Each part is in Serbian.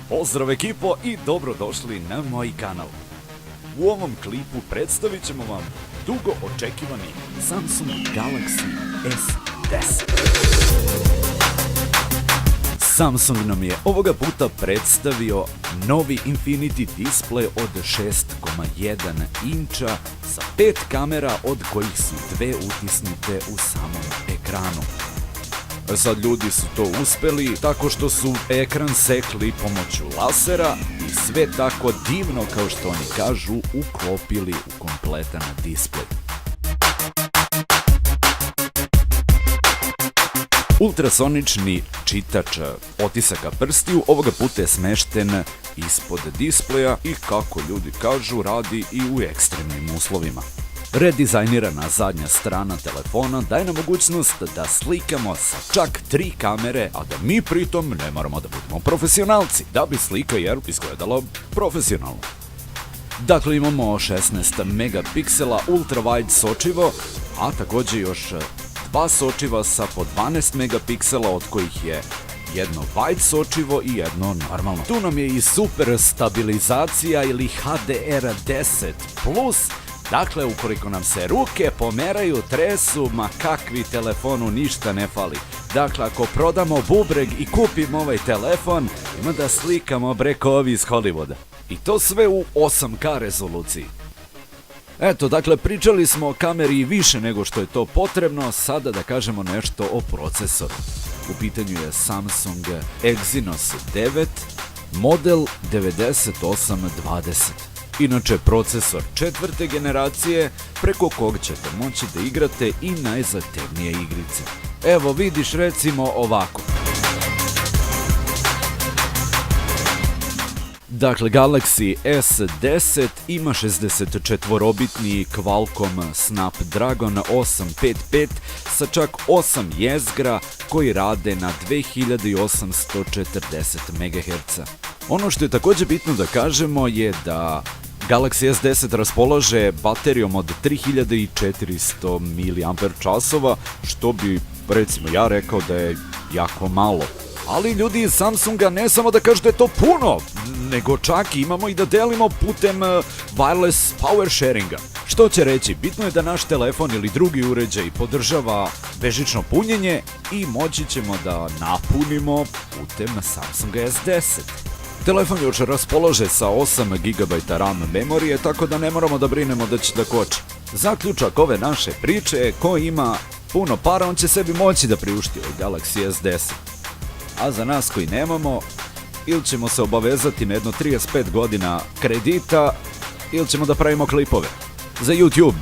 Pozdrav ekipo i dobrodošli na moj kanal. U ovom klipu predstavit ćemo vam dugo očekivani Samsung Galaxy S10. Samsung nam je ovoga puta predstavio novi Infinity display od 6,1 inča sa 5 kamera od kojih su 2 utisnute u samom ekranu. Sad ljudi su to uspeli tako što su ekran sekli pomoću lasera i sve tako divno, kao što oni kažu, uklopili u kompletan displej. Ultrasonični čitač otisaka prstiju ovoga puta je smešten ispod displeja i, kako ljudi kažu, radi i u ekstremnim uslovima. Redizajnirana zadnja strana telefona daje nam mogućnost da slikamo sa čak 3 kamere, a da mi pritom ne moramo da budemo profesionalci, da bi slika izgledala profesionalno. Dakle, imamo 16 megapiksela ultra-wide sočivo, a takođe još 2 sočiva sa po 12 megapiksela, od kojih je jedno wide sočivo i jedno normalno. Tu nam je i super stabilizacija ili HDR10+. Dakle, ukoliko nam se ruke pomeraju, tresu, ma kakvi telefonu ništa ne fali. Dakle, ako prodamo bubreg i kupimo ovaj telefon, ima da slikamo breko ovi iz Hollywooda. I to sve u 8K rezoluciji. Eto, dakle, pričali smo o kameri više nego što je to potrebno, sada da kažemo nešto o procesoru. U pitanju je Samsung Exynos 9, model 9820. Inače, procesor 4. generacije, preko kog ćete moći da igrate i najzahtevnije igrice. Evo, vidiš, recimo ovako. Dakle, Galaxy S10 ima 64-bitni Qualcomm Snapdragon 855 sa čak 8 jezgra koji rade na 2840 MHz. Ono što je takođe bitno da kažemo je da Galaxy S10 raspolaže baterijom od 3400 mAh, što bi, recimo, ja rekao da je jako malo. Ali ljudi iz Samsunga ne samo da kažu da je to puno, nego čak imamo i da delimo putem wireless power sharinga. Što će reći, bitno je da naš telefon ili drugi uređaj podržava bežično punjenje i moći ćemo da napunimo putem Samsunga S10. Telefon još raspolaže sa 8 GB RAM memorije, tako da ne moramo da brinemo da će da koči. Zaključak ove naše priče je, ko ima puno para, on će sebi moći da priušti ovaj Galaxy S10. A za nas koji nemamo, ili ćemo se obavezati na jedno 35 godina kredita, ili ćemo da pravimo klipove za YouTube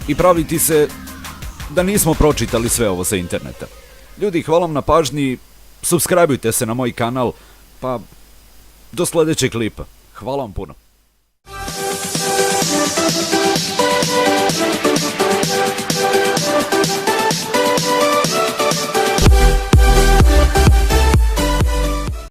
i praviti se da nismo pročitali sve ovo sa interneta. Ljudi, hvala vam na pažnji, subscribeujte se na moj kanal, pa do sledećeg klipa. Hvala vam puno.